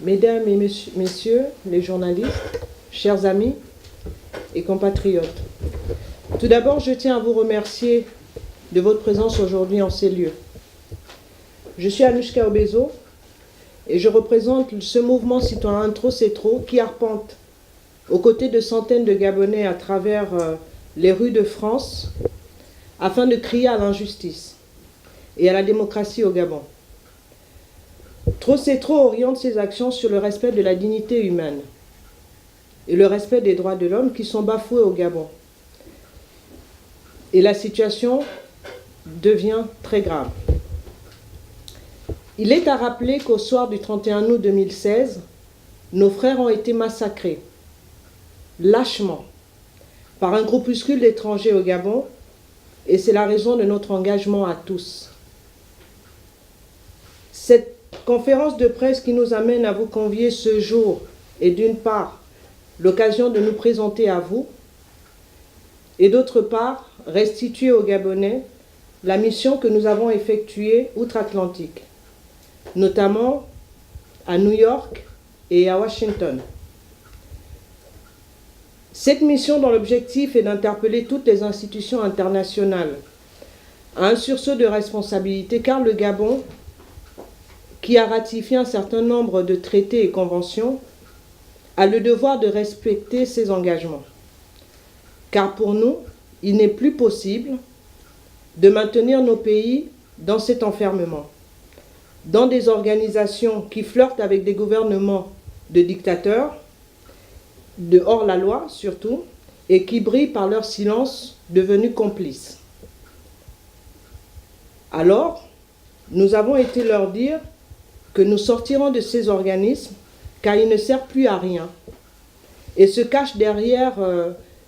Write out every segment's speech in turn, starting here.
Mesdames et messieurs les journalistes, chers amis et compatriotes, tout d'abord, je tiens à vous remercier de votre présence aujourd'hui en ces lieux. Je suis Anushka Obezo et je représente ce mouvement citoyen Trop c'est trop qui arpente aux côtés de centaines de Gabonais à travers les rues de France afin de crier à l'injustice et à la démocratie au Gabon. Trop c'est trop oriente ses actions sur le respect de la dignité humaine et le respect des droits de l'homme qui sont bafoués au Gabon. Et la situation devient très grave. Il est à rappeler qu'au soir du 31 août 2016, nos frères ont été massacrés, lâchement, par un groupuscule d'étrangers au Gabon, et c'est la raison de notre engagement à tous. Cette conférence de presse qui nous amène à vous convier ce jour est d'une part l'occasion de nous présenter à vous, et d'autre part restituer aux Gabonais la mission que nous avons effectuée outre-Atlantique, notamment à New York et à Washington. Cette mission dont l'objectif est d'interpeller toutes les institutions internationales à un sursaut de responsabilité, car le Gabon, qui a ratifié un certain nombre de traités et conventions, a le devoir de respecter ses engagements. Car pour nous, il n'est plus possible de maintenir nos pays dans cet enfermement, dans des organisations qui flirtent avec des gouvernements de dictateurs, de hors-la-loi surtout, et qui brillent par leur silence devenus complices. Alors, nous avons été leur dire que nous sortirons de ces organismes car ils ne servent plus à rien et se cachent derrière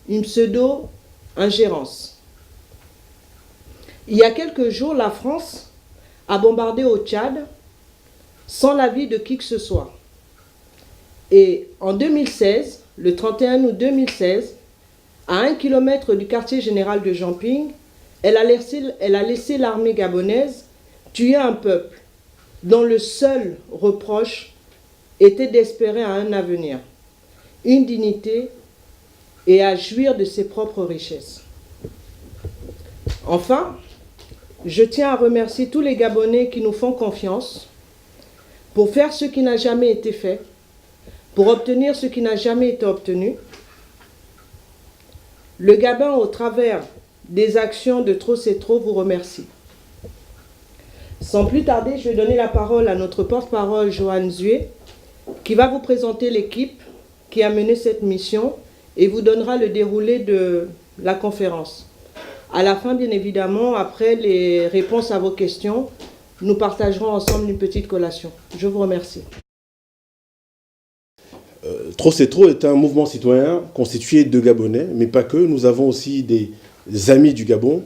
une pseudo-ingérence. Il y a quelques jours, la France a bombardé au Tchad sans l'avis de qui que ce soit. Et en 2016, le 31 août 2016, à 1 kilomètre du quartier général de Jamping, elle a laissé l'armée gabonaise tuer un peuple dont le seul reproche était d'espérer à un avenir, une dignité et à jouir de ses propres richesses. Enfin, je tiens à remercier tous les Gabonais qui nous font confiance pour faire ce qui n'a jamais été fait, pour obtenir ce qui n'a jamais été obtenu. Le Gabon, au travers des actions de Trop c'est trop, vous remercie. Sans plus tarder, je vais donner la parole à notre porte-parole, Johan Zué, qui va vous présenter l'équipe qui a mené cette mission et vous donnera le déroulé de la conférence. À la fin, bien évidemment, après les réponses à vos questions, nous partagerons ensemble une petite collation. Je vous remercie. Trop c'est trop est un mouvement citoyen constitué de Gabonais, mais pas que. Nous avons aussi des amis du Gabon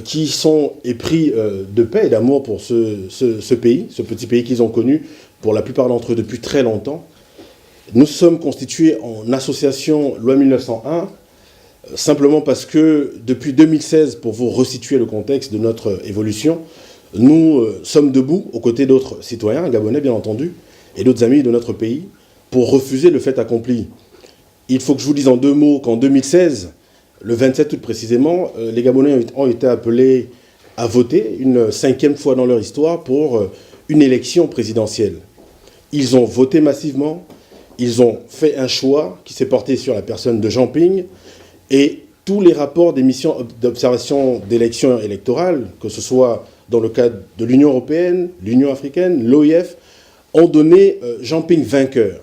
qui sont épris de paix et d'amour pour ce pays, ce petit pays qu'ils ont connu pour la plupart d'entre eux depuis très longtemps. Nous sommes constitués en association loi 1901, simplement parce que depuis 2016, pour vous resituer le contexte de notre évolution, nous sommes debout aux côtés d'autres citoyens, gabonais bien entendu, et d'autres amis de notre pays, pour refuser le fait accompli. Il faut que je vous dise en deux mots qu'en 2016, le 27 août précisément, les Gabonais ont été appelés à voter une 5e fois dans leur histoire pour une élection présidentielle. Ils ont voté massivement, ils ont fait un choix qui s'est porté sur la personne de Jamping, et tous les rapports des missions d'observation d'élections électorales, que ce soit dans le cadre de l'Union européenne, l'Union africaine, l'OIF, ont donné Jamping vainqueur.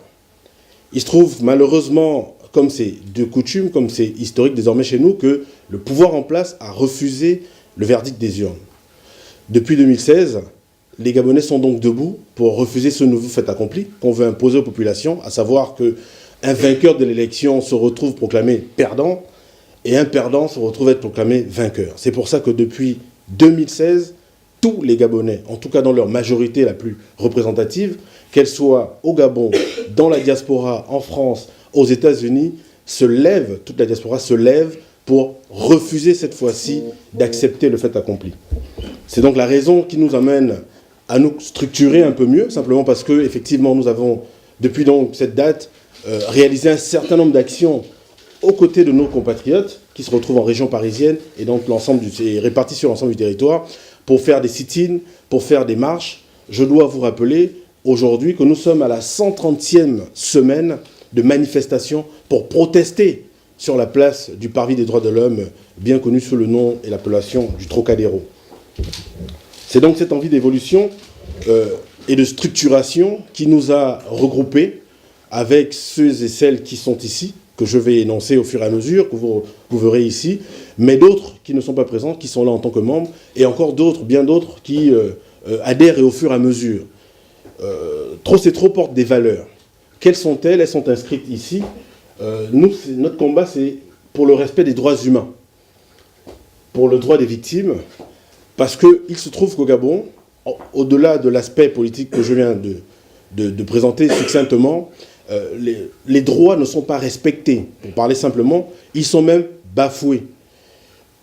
Il se trouve malheureusement, comme c'est de coutume, comme c'est historique désormais chez nous, que le pouvoir en place a refusé le verdict des urnes. Depuis 2016, les Gabonais sont donc debout pour refuser ce nouveau fait accompli qu'on veut imposer aux populations, à savoir qu'un vainqueur de l'élection se retrouve proclamé perdant et un perdant se retrouve être proclamé vainqueur. C'est pour ça que depuis 2016, tous les Gabonais, en tout cas dans leur majorité la plus représentative, qu'elle soit au Gabon, dans la diaspora, en France, aux États-Unis, se lève, toute la diaspora se lève pour refuser cette fois-ci d'accepter le fait accompli. C'est donc la raison qui nous amène à nous structurer un peu mieux, simplement parce que effectivement nous avons, depuis donc cette date, réalisé un certain nombre d'actions aux côtés de nos compatriotes qui se retrouvent en région parisienne et donc répartis sur l'ensemble du territoire, pour faire des sit-ins, pour faire des marches. Je dois vous rappeler aujourd'hui que nous sommes à la 130e semaine de manifestation pour protester sur la place du Parvis des droits de l'homme, bien connu sous le nom et l'appellation du Trocadéro. C'est donc cette envie d'évolution et de structuration qui nous a regroupés avec ceux et celles qui sont ici, que je vais énoncer au fur et à mesure, que vous verrez ici, mais d'autres qui ne sont pas présents, qui sont là en tant que membres, et encore d'autres, bien d'autres, qui adhèrent et au fur et à mesure. Trop c'est trop porte des valeurs. Quelles sont-elles? Elles sont inscrites ici. Notre combat, c'est pour le respect des droits humains, pour le droit des victimes, parce qu'il se trouve qu'au Gabon, au-delà de l'aspect politique que je viens de présenter succinctement, les droits ne sont pas respectés. Pour parler simplement, ils sont même bafoués.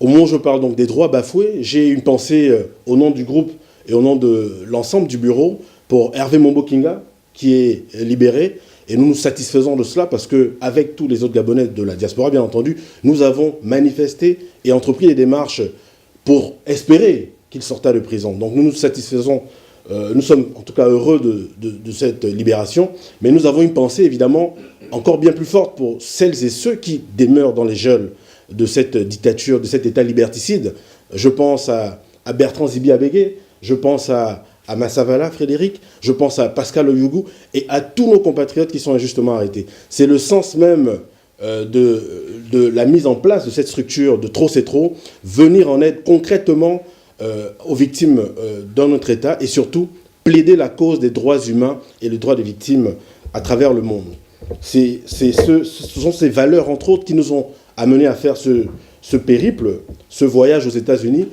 Au moment où je parle donc des droits bafoués, j'ai une pensée au nom du groupe et au nom de l'ensemble du bureau pour Hervé Mombokinga, qui est libéré. Et nous nous satisfaisons de cela parce qu'avec tous les autres Gabonais de la diaspora, bien entendu, nous avons manifesté et entrepris des démarches pour espérer qu'il sortât de prison. Donc nous nous satisfaisons, nous sommes en tout cas heureux de cette libération, mais nous avons une pensée évidemment encore bien plus forte pour celles et ceux qui demeurent dans les geôles de cette dictature, de cet État liberticide. Je pense à Bertrand Zibi Abégué, je pense à Massavala Frédéric, je pense à Pascal Oyougou et à tous nos compatriotes qui sont injustement arrêtés. C'est le sens même de la mise en place de cette structure de Trop c'est trop, venir en aide concrètement aux victimes dans notre État et surtout plaider la cause des droits humains et les droits des victimes à travers le monde. Ce sont ces valeurs, entre autres, qui nous ont amenés à faire ce périple, ce voyage aux États-Unis,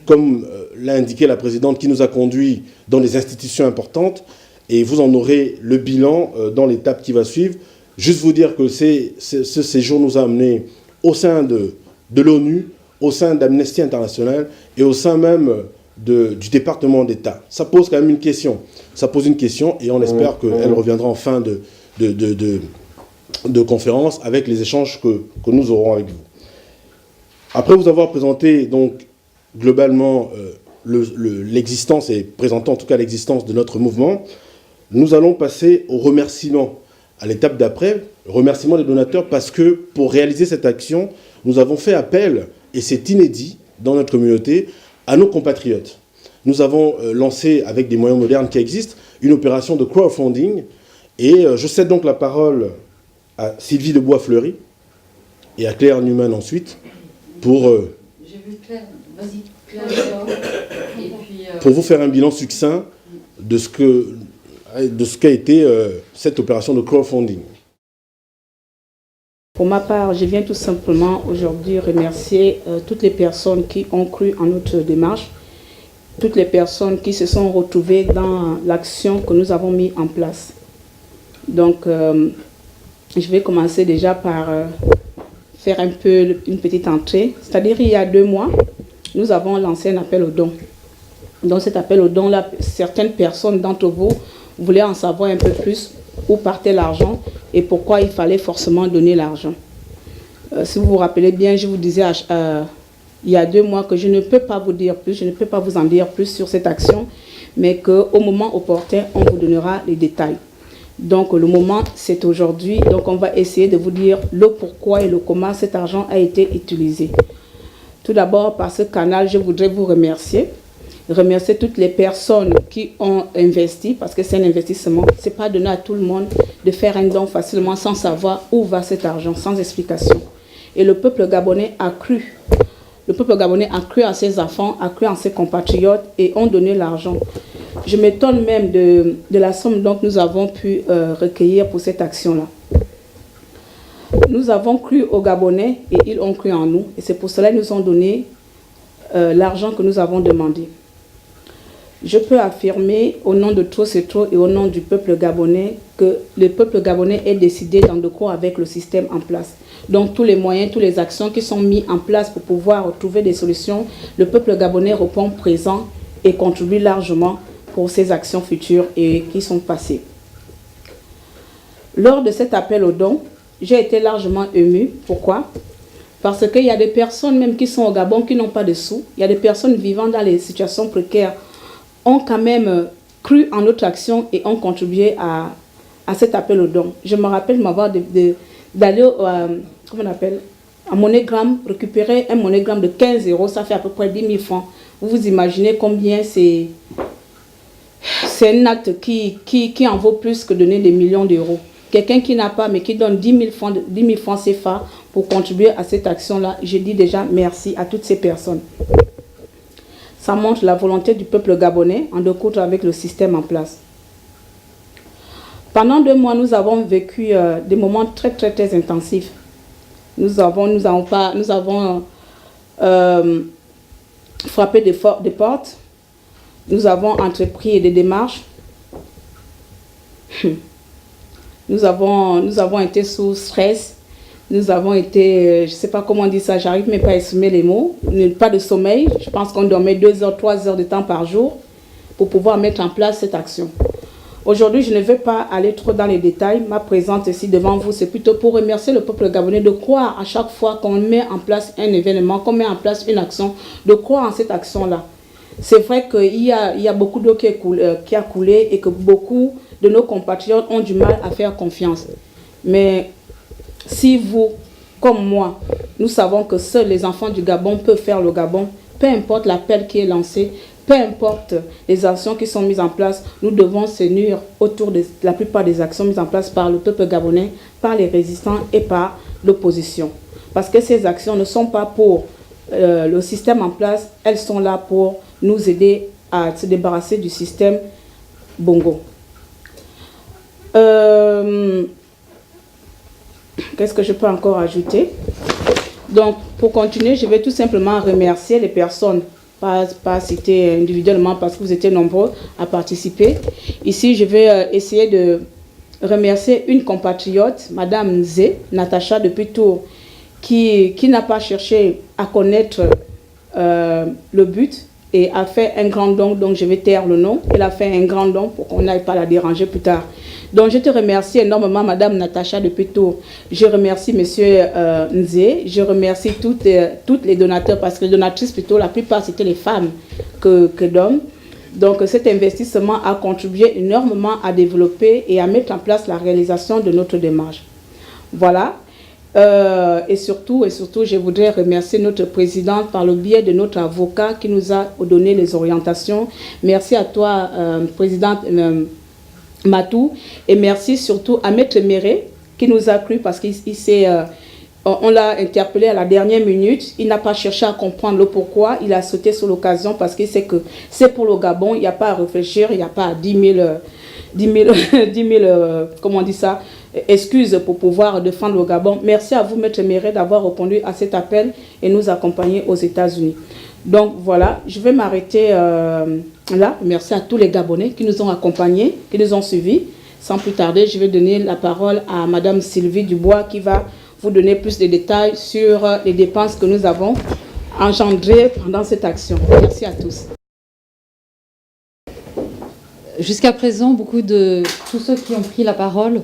comme l'a indiqué la présidente, qui nous a conduits dans des institutions importantes. Et vous en aurez le bilan dans l'étape qui va suivre. Juste vous dire que ce séjour nous a amenés au sein de l'ONU, au sein d'Amnesty International et au sein même du département d'État. Ça pose quand même une question. Ça pose une question et on espère qu'elle reviendra en fin de conférence avec les échanges que nous aurons avec vous. Après vous avoir présenté donc globalement l'existence et présentant en tout cas l'existence de notre mouvement, nous allons passer au remerciement. À l'étape d'après, remerciement des donateurs parce que pour réaliser cette action, nous avons fait appel, et c'est inédit dans notre communauté, à nos compatriotes. Nous avons lancé, avec des moyens modernes qui existent, une opération de crowdfunding. Et je cède donc la parole à Sylvie Debois-Fleury et à Claire Newman ensuite pour, J'ai vu Claire, vas-y, Claire d'abord. Et puis, pour vous faire un bilan succinct de ce qu'a été cette opération de crowdfunding. Pour ma part, je viens tout simplement aujourd'hui remercier toutes les personnes qui ont cru en notre démarche, toutes les personnes qui se sont retrouvées dans l'action que nous avons mis en place. Donc, je vais commencer déjà par faire un peu une petite entrée. C'est-à-dire, il y a 2 mois, nous avons lancé un appel aux dons. Dans cet appel aux dons, là, certaines personnes d'entre vous voulaient en savoir un peu plus où partait l'argent et pourquoi il fallait forcément donner l'argent. Si vous vous rappelez bien, je vous disais il y a 2 mois que je ne peux pas vous dire plus, je ne peux pas vous en dire plus sur cette action, mais qu'au moment opportun, on vous donnera les détails. Donc le moment, c'est aujourd'hui. Donc on va essayer de vous dire le pourquoi et le comment cet argent a été utilisé. Tout d'abord, par ce canal, je voudrais vous remercier toutes les personnes qui ont investi, parce que c'est un investissement. Ce n'est pas donné à tout le monde de faire un don facilement sans savoir où va cet argent, sans explication. Et le peuple gabonais a cru. Le peuple gabonais a cru en ses enfants, a cru en ses compatriotes et ont donné l'argent. Je m'étonne même de la somme dont nous avons pu recueillir pour cette action-là. Nous avons cru aux Gabonais et ils ont cru en nous. Et c'est pour cela qu'ils nous ont donné l'argent que nous avons demandé. Je peux affirmer au nom de Trop c'est trop et au nom du peuple gabonais que le peuple gabonais est décidé d'en accord avec le système en place. Donc tous les moyens, toutes les actions qui sont mis en place pour pouvoir trouver des solutions, le peuple gabonais répond présent et contribue largement pour ces actions futures et qui sont passées. Lors de cet appel aux dons, j'ai été largement émue. Pourquoi? Parce qu'il y a des personnes même qui sont au Gabon qui n'ont pas de sous. Il y a des personnes vivant dans les situations précaires ont quand même cru en notre action et ont contribué à cet appel aux dons. Je me rappelle d'aller comment on appelle, à MoneyGram, récupérer un MoneyGram de 15 €, ça fait à peu près 10 000 francs. Vous vous imaginez combien c'est un acte qui en vaut plus que donner des millions d'euros. Quelqu'un qui n'a pas, mais qui donne 10 000 francs CFA pour contribuer à cette action-là, je dis déjà merci à toutes ces personnes. Ça montre la volonté du peuple gabonais en découdre avec le système en place. Pendant 2 mois, nous avons vécu des moments très, très, très intensifs. Nous avons frappé des portes. Nous avons entrepris des démarches. Nous avons été sous stress. Nous avons été, je ne sais pas comment on dit ça, j'arrive même pas à exprimer les mots. Pas de sommeil. Je pense qu'on dormait 2 heures, 3 heures de temps par jour pour pouvoir mettre en place cette action. Aujourd'hui, je ne vais pas aller trop dans les détails. Ma présence ici devant vous, c'est plutôt pour remercier le peuple gabonais de croire à chaque fois qu'on met en place un événement, qu'on met en place une action, de croire en cette action-là. C'est vrai qu'il y a beaucoup d'eau qui a coulé et que beaucoup de nos compatriotes ont du mal à faire confiance. Mais si vous, comme moi, nous savons que seuls les enfants du Gabon peuvent faire le Gabon, peu importe l'appel qui est lancé, peu importe les actions qui sont mises en place, nous devons s'unir autour de la plupart des actions mises en place par le peuple gabonais, par les résistants et par l'opposition. Parce que ces actions ne sont pas pour le système en place, elles sont là pour nous aider à se débarrasser du système Bongo. Qu'est-ce que je peux encore ajouter? Donc, pour continuer, je vais tout simplement remercier les personnes, pas citer individuellement parce que vous étiez nombreux à participer. Ici, je vais essayer de remercier une compatriote, Madame Nzé, Natacha depuis Tours, qui n'a pas cherché à connaître le but et a fait un grand don, donc je vais taire le nom. Elle a fait un grand don pour qu'on n'aille pas la déranger plus tard. Donc je te remercie énormément, Madame Natacha depuis Tours. Je remercie Monsieur Nzé, je remercie toutes les donateurs, parce que les donatrices plutôt, la plupart c'était les femmes que d'hommes. Donc cet investissement a contribué énormément à développer et à mettre en place la réalisation de notre démarche. Voilà. Et surtout, je voudrais remercier notre présidente par le biais de notre avocat qui nous a donné les orientations. Merci à toi, présidente Matou, et merci surtout à Maître Méré qui nous a cru parce on l'a interpellé à la dernière minute. Il n'a pas cherché à comprendre le pourquoi. Il a sauté sur l'occasion parce qu'il sait que c'est pour le Gabon. Il n'y a pas à réfléchir. Il n'y a pas à 10 000 comment on dit ça, excuses pour pouvoir défendre le Gabon. Merci à vous, Maître Méré, d'avoir répondu à cet appel et nous accompagner aux États-Unis. Donc voilà, je vais m'arrêter là. Merci à tous les Gabonais qui nous ont accompagnés, qui nous ont suivis. Sans plus tarder, je vais donner la parole à Madame Sylvie Dubois qui va vous donner plus de détails sur les dépenses que nous avons engendrées pendant cette action. Merci à tous. Jusqu'à présent, tous ceux qui ont pris la parole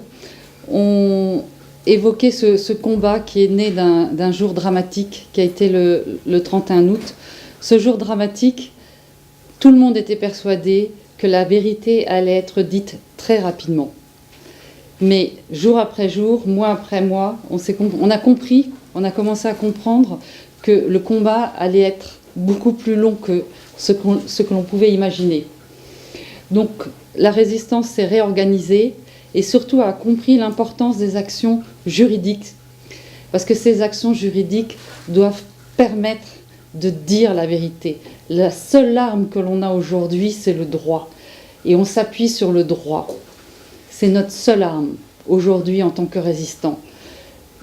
ont évoqué ce combat qui est né d'un jour dramatique qui a été le 31 août. Ce jour dramatique, tout le monde était persuadé que la vérité allait être dite très rapidement. Mais jour après jour, mois après mois, on a commencé à comprendre que le combat allait être beaucoup plus long que ce que l'on pouvait imaginer. Donc la résistance s'est réorganisée et surtout a compris l'importance des actions juridiques. Parce que ces actions juridiques doivent permettre de dire la vérité. La seule arme que l'on a aujourd'hui, c'est le droit. Et on s'appuie sur le droit. C'est notre seule arme aujourd'hui en tant que résistants.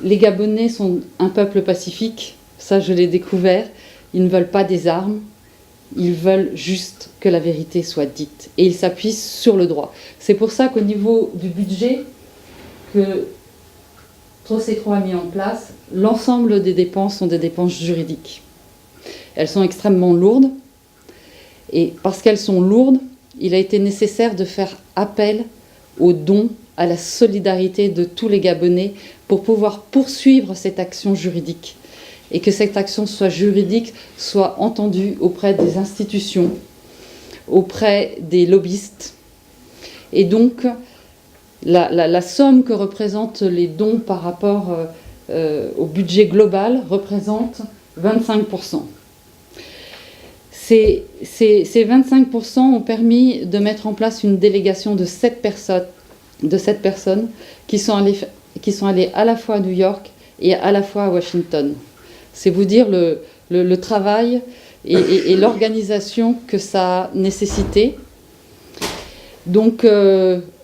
Les Gabonais sont un peuple pacifique, ça je l'ai découvert. Ils ne veulent pas des armes, ils veulent juste que la vérité soit dite. Et ils s'appuient sur le droit. C'est pour ça qu'au niveau du budget que Trocétro a mis en place, l'ensemble des dépenses sont des dépenses juridiques. Elles sont extrêmement lourdes. Et parce qu'elles sont lourdes, il a été nécessaire de faire appel aux dons, à la solidarité de tous les Gabonais pour pouvoir poursuivre cette action juridique et que cette action soit juridique, soit entendue auprès des institutions, auprès des lobbyistes. Et donc, la somme que représentent les dons par rapport au budget global représente 25%. Ces 25% ont permis de mettre en place une délégation de 7 personnes qui sont allées à la fois à New York et à la fois à Washington. C'est vous dire le travail et l'organisation que ça a nécessité. Donc,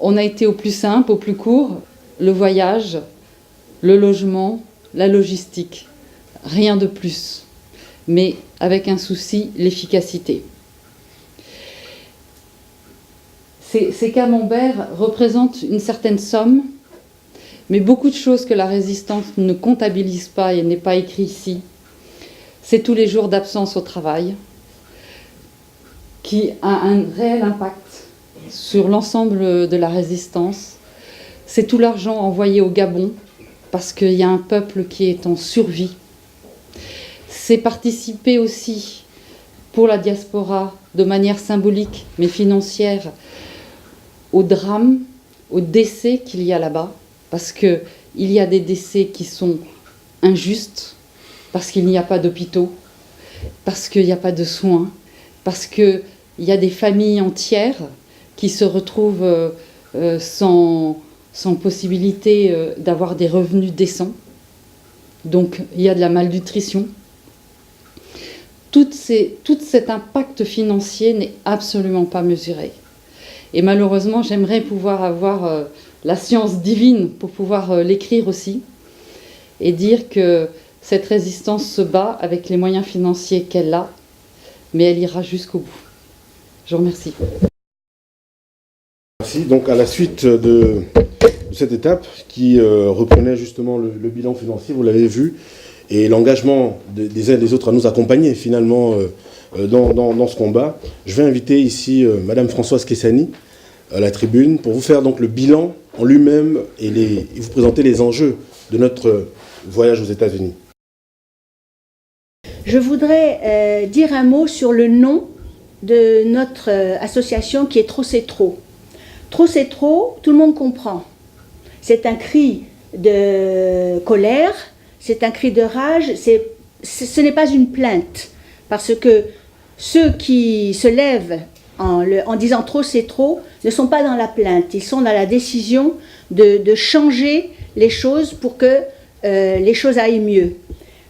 on a été au plus simple, au plus court, le voyage, le logement, la logistique. Rien de plus, mais avec un souci, l'efficacité. Ces camemberts représentent une certaine somme, mais beaucoup de choses que la résistance ne comptabilise pas et n'est pas écrit ici. C'est tous les jours d'absence au travail, qui a un réel impact sur l'ensemble de la résistance. C'est tout l'argent envoyé au Gabon, parce qu'il y a un peuple qui est en survie. C'est participer aussi pour la diaspora de manière symbolique mais financière au drame, aux décès qu'il y a là-bas, parce qu'il y a des décès qui sont injustes, parce qu'il n'y a pas d'hôpitaux, parce qu'il n'y a pas de soins, parce qu'il y a des familles entières qui se retrouvent sans possibilité d'avoir des revenus décents. Donc il y a de la malnutrition. Tout cet impact financier n'est absolument pas mesuré. Et malheureusement, j'aimerais pouvoir avoir la science divine pour pouvoir l'écrire aussi et dire que cette résistance se bat avec les moyens financiers qu'elle a, mais elle ira jusqu'au bout. Je vous remercie. Merci. Donc à la suite de cette étape qui reprenait justement le bilan financier, vous l'avez vu, et l'engagement des uns et des autres à nous accompagner finalement dans ce combat, je vais inviter ici Madame Françoise Kessani à la tribune pour vous faire donc le bilan en lui-même et vous présenter les enjeux de notre voyage aux États-Unis. Je voudrais dire un mot sur le nom de notre association qui est Trop c'est trop. Trop c'est trop, tout le monde comprend. C'est un cri de colère, c'est un cri de rage, ce n'est pas une plainte. Parce que ceux qui se lèvent en disant trop c'est trop ne sont pas dans la plainte, ils sont dans la décision de changer les choses pour que les choses aillent mieux.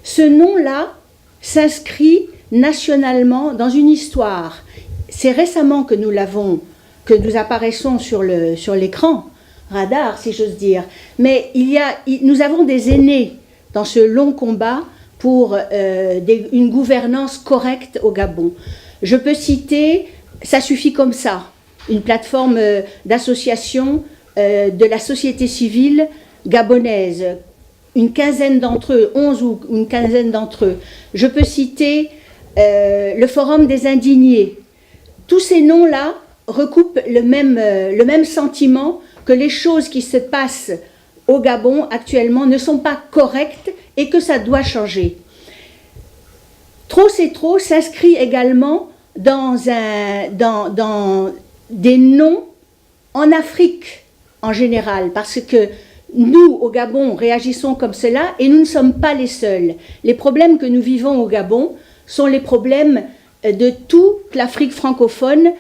Ce nom-là s'inscrit nationalement dans une histoire. C'est récemment que nous apparaissons sur l'écran, radar si j'ose dire, mais nous avons des aînés dans ce long combat pour une gouvernance correcte au Gabon. Je peux citer, ça suffit comme ça, une plateforme d'associations de la société civile gabonaise, une quinzaine d'entre eux, 11 ou une quinzaine d'entre eux. Je peux citer le Forum des Indignés. Tous ces noms-là recoupent le même sentiment que les choses qui se passent au Gabon actuellement ne sont pas correctes et que ça doit changer. Trop c'est trop s'inscrit également dans des noms en Afrique en général, parce que nous, au Gabon, réagissons comme cela et nous ne sommes pas les seuls. Les problèmes que nous vivons au Gabon sont les problèmes de toute l'Afrique francophone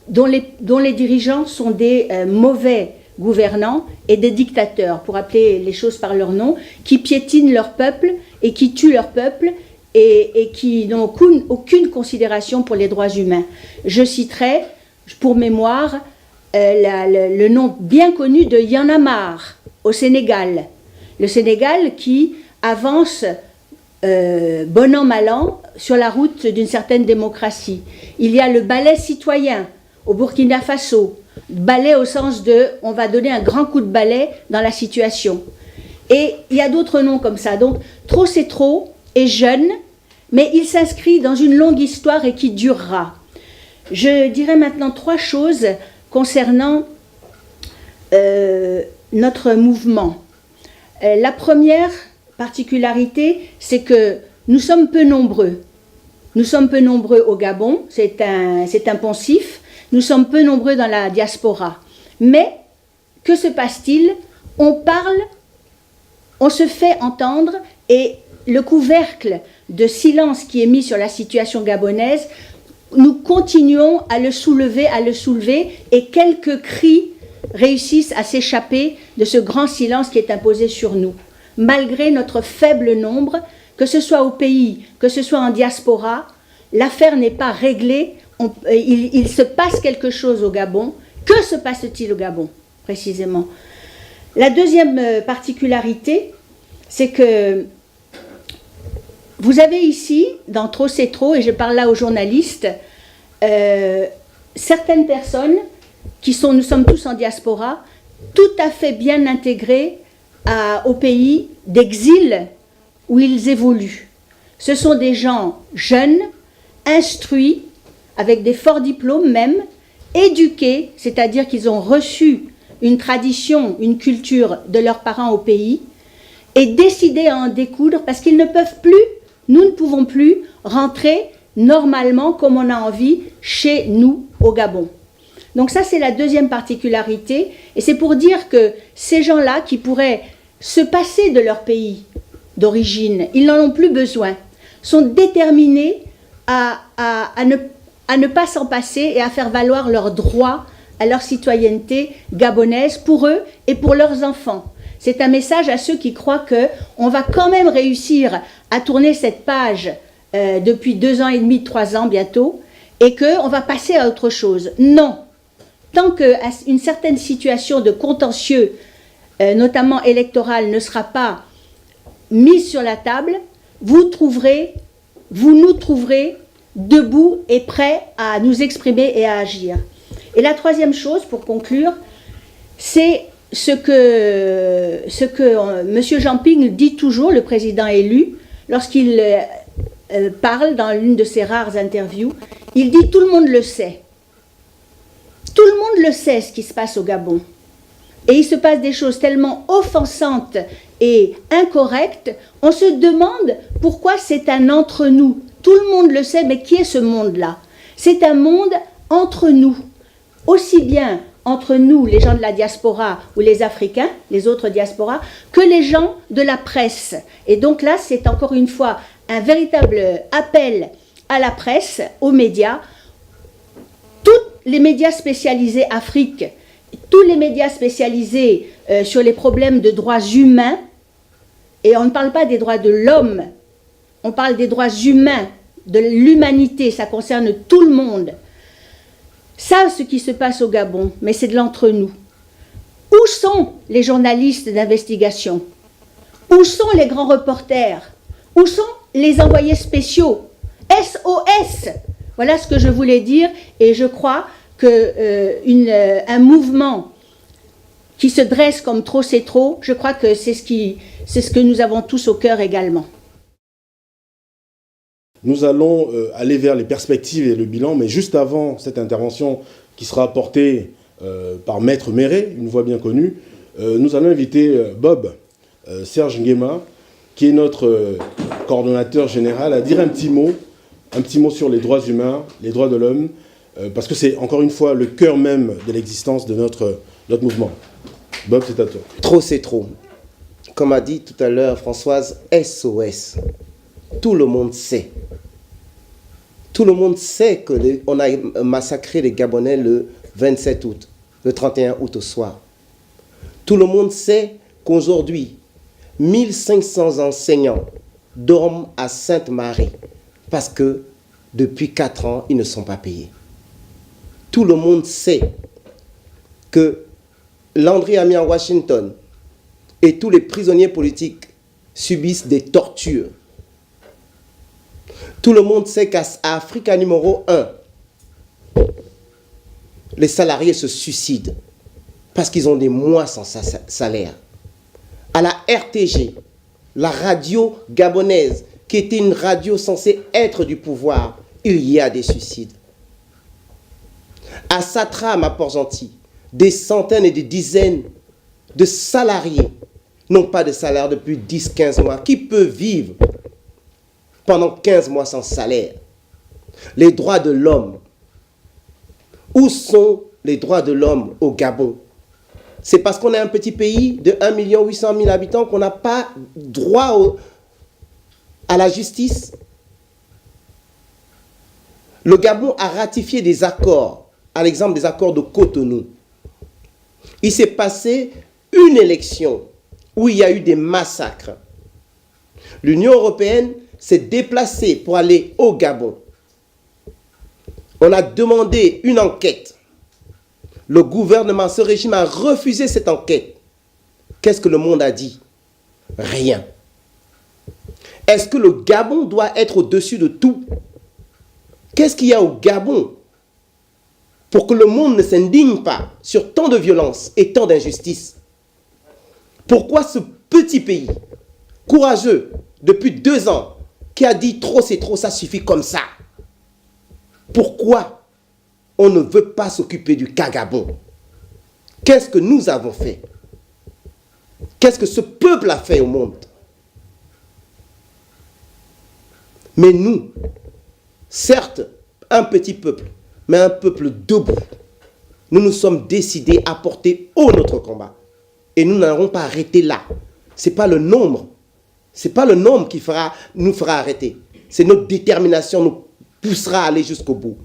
dont les dirigeants sont des mauvais gouvernants et des dictateurs, pour appeler les choses par leur nom, qui piétinent leur peuple et qui tuent leur peuple et qui n'ont aucune considération pour les droits humains. Je citerai, pour mémoire, le nom bien connu de Y'en a marre au Sénégal. Le Sénégal qui avance bon an mal an sur la route d'une certaine démocratie. Il y a le ballet citoyen au Burkina Faso, balai au sens de on va donner un grand coup de balai dans la situation. Et il y a d'autres noms comme ça. Donc Trop c'est trop est jeune, mais il s'inscrit dans une longue histoire et qui durera. Je dirais maintenant 3 choses concernant notre mouvement. La première particularité, c'est que nous sommes peu nombreux. Nous sommes peu nombreux au Gabon, c'est un poncif. Nous sommes peu nombreux dans la diaspora. Mais, que se passe-t-il? On parle, on se fait entendre, et le couvercle de silence qui est mis sur la situation gabonaise, nous continuons à le soulever, et quelques cris réussissent à s'échapper de ce grand silence qui est imposé sur nous. Malgré notre faible nombre, que ce soit au pays, que ce soit en diaspora, l'affaire n'est pas réglée. Il se passe quelque chose au Gabon. Que se passe-t-il au Gabon, précisément? La deuxième particularité, c'est que vous avez ici, dans Trop c'est trop, et je parle là aux journalistes, certaines personnes nous sommes tous en diaspora, tout à fait bien intégrés au pays d'exil où ils évoluent. Ce sont des gens jeunes, instruits, avec des forts diplômes même, éduqués, c'est-à-dire qu'ils ont reçu une tradition, une culture de leurs parents au pays, et décidés à en découdre parce qu'ils ne peuvent plus, nous ne pouvons plus rentrer normalement comme on a envie chez nous au Gabon. Donc ça, c'est la deuxième particularité, et c'est pour dire que ces gens-là qui pourraient se passer de leur pays d'origine, ils n'en ont plus besoin, sont déterminés à ne pas s'en passer et à faire valoir leurs droits à leur citoyenneté gabonaise pour eux et pour leurs enfants. C'est un message à ceux qui croient qu'on va quand même réussir à tourner cette page depuis 2 ans et demi, 3 ans bientôt, et qu'on va passer à autre chose. Non. Tant qu'une certaine situation de contentieux, notamment électoral, ne sera pas mise sur la table, vous nous trouverez debout et prêts à nous exprimer et à agir. Et la troisième chose, pour conclure, c'est ce que M. Jamping dit toujours, le président élu, lorsqu'il parle dans l'une de ses rares interviews. Il dit « tout le monde le sait ». Tout le monde le sait, ce qui se passe au Gabon. Et il se passe des choses tellement offensantes et incorrectes, on se demande pourquoi c'est un entre-nous. Tout le monde le sait, mais qui est ce monde-là? C'est un monde entre nous, aussi bien entre nous, les gens de la diaspora ou les Africains, les autres diasporas, que les gens de la presse. Et donc là, c'est encore une fois un véritable appel à la presse, aux médias. Tous les médias spécialisés Afrique, tous les médias spécialisés sur les problèmes de droits humains, et on ne parle pas des droits de l'homme, on parle des droits humains, de l'humanité, ça concerne tout le monde, savent ce qui se passe au Gabon, mais c'est de l'entre-nous. Où sont les journalistes d'investigation? Où sont les grands reporters? Où sont les envoyés spéciaux? SOS! Voilà ce que je voulais dire, et je crois qu'un mouvement qui se dresse comme Trop c'est trop, je crois que c'est ce que nous avons tous au cœur également. Nous allons aller vers les perspectives et le bilan, mais juste avant cette intervention qui sera apportée par Maître Méré, une voix bien connue, nous allons inviter Bob Serge Nguema, qui est notre coordonnateur général, à dire un petit mot sur les droits humains, les droits de l'homme, parce que c'est encore une fois le cœur même de l'existence de notre mouvement. Bob, c'est à toi. Trop c'est trop. Comme a dit tout à l'heure Françoise, SOS. Tout le monde sait. Tout le monde sait qu'on a massacré les Gabonais le 27 août, le 31 août au soir. Tout le monde sait qu'aujourd'hui, 1500 enseignants dorment à Sainte-Marie parce que depuis 4 ans, ils ne sont pas payés. Tout le monde sait que Landry Amiens Washington et tous les prisonniers politiques subissent des tortures. Tout le monde sait qu'à Africa numéro 1, les salariés se suicident parce qu'ils ont des mois sans salaire. À la RTG, la radio gabonaise, qui était une radio censée être du pouvoir, il y a des suicides. À Satram, à Port-Gentil, des centaines et des dizaines de salariés n'ont pas de salaire depuis 10-15 mois. Qui peut vivre pendant 15 mois sans salaire? Les droits de l'homme. Où sont les droits de l'homme au Gabon? C'est parce qu'on est un petit pays de 1 800 000 habitants qu'on n'a pas droit à la justice. Le Gabon a ratifié des accords, à l'exemple des accords de Cotonou. Il s'est passé une élection où il y a eu des massacres. L'Union européenne s'est déplacée pour aller au Gabon. On a demandé une enquête. Le gouvernement, ce régime a refusé cette enquête. Qu'est-ce que le monde a dit? Rien. Est-ce que le Gabon doit être au-dessus de tout? Qu'est-ce qu'il y a au Gabon pour que le monde ne s'indigne pas sur tant de violence et tant d'injustice? Pourquoi ce petit pays, courageux, depuis 2 ans, qui a dit trop c'est trop, ça suffit comme ça? Pourquoi on ne veut pas s'occuper du cas Gabon? Qu'est-ce que nous avons fait? Qu'est-ce que ce peuple a fait au monde? Mais nous, certes, un petit peuple, mais un peuple debout, nous nous sommes décidés à porter haut notre combat. Et nous n'allons pas arrêter là. Ce n'est pas le nombre. Ce n'est pas le nombre qui nous fera arrêter. C'est notre détermination nous poussera à aller jusqu'au bout.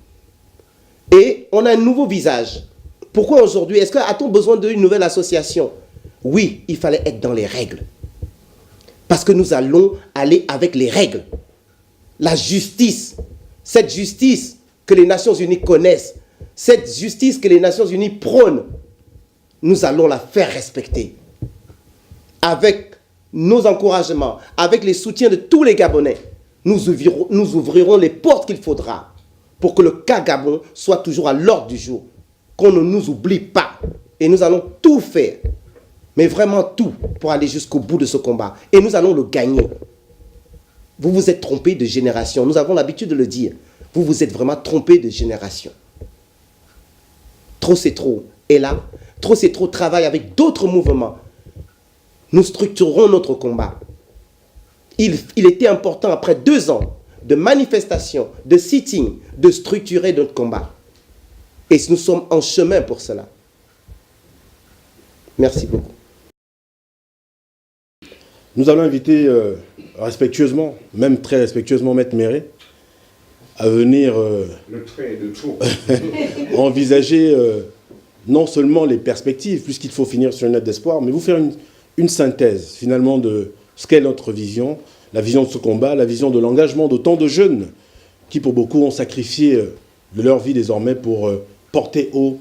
Et on a un nouveau visage. Pourquoi aujourd'hui? Est-ce qu'a-t-on besoin d'une nouvelle association? Oui, il fallait être dans les règles. Parce que nous allons aller avec les règles. La justice, cette justice que les Nations Unies connaissent, cette justice que les Nations Unies prônent, nous allons la faire respecter. Avec nos encouragements, avec les soutiens de tous les Gabonais, nous ouvrirons les portes qu'il faudra pour que le cas Gabon soit toujours à l'ordre du jour, qu'on ne nous oublie pas. Et nous allons tout faire, mais vraiment tout, pour aller jusqu'au bout de ce combat. Et nous allons le gagner. Vous vous êtes trompé de génération. Nous avons l'habitude de le dire. Vous vous êtes vraiment trompé de génération. Trop c'est trop. Et là, Trop c'est trop travaille avec d'autres mouvements. Nous structurerons notre combat. Il était important, après 2 ans de manifestations, de sitting, de structurer notre combat. Et nous sommes en chemin pour cela. Merci beaucoup. Nous allons inviter respectueusement, même très respectueusement, Maître Méré, à venir envisager non seulement les perspectives, puisqu'il faut finir sur une note d'espoir, mais vous faire une synthèse finalement de ce qu'est notre vision, la vision de ce combat, la vision de l'engagement d'autant de jeunes qui pour beaucoup ont sacrifié de leur vie désormais pour porter haut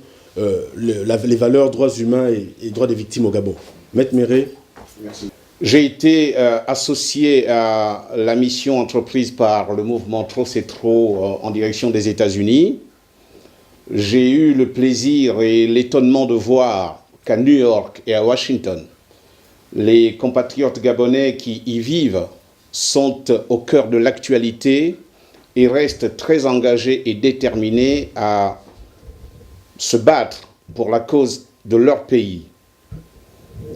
les valeurs, droits humains et droits des victimes au Gabon. Maître Méré. Merci. J'ai été associé à la mission entreprise par le mouvement Trop c'est trop en direction des États-Unis. J'ai eu le plaisir et l'étonnement de voir qu'à New York et à Washington, les compatriotes gabonais qui y vivent sont au cœur de l'actualité et restent très engagés et déterminés à se battre pour la cause de leur pays.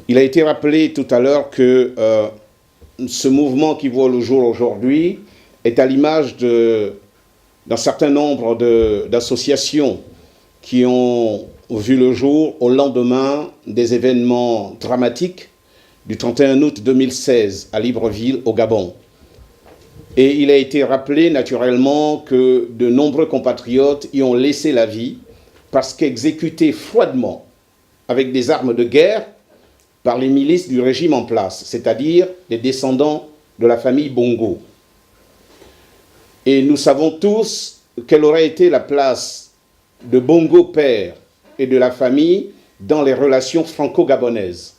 Il a été rappelé tout à l'heure que ce mouvement qui voit le jour aujourd'hui est à l'image d'un certain nombre d'associations qui ont vu le jour au lendemain des événements dramatiques du 31 août 2016 à Libreville, au Gabon. Et il a été rappelé naturellement que de nombreux compatriotes y ont laissé la vie parce qu'exécutés froidement avec des armes de guerre par les milices du régime en place, c'est-à-dire des descendants de la famille Bongo. Et nous savons tous quelle aurait été la place de Bongo père et de la famille dans les relations franco-gabonaises.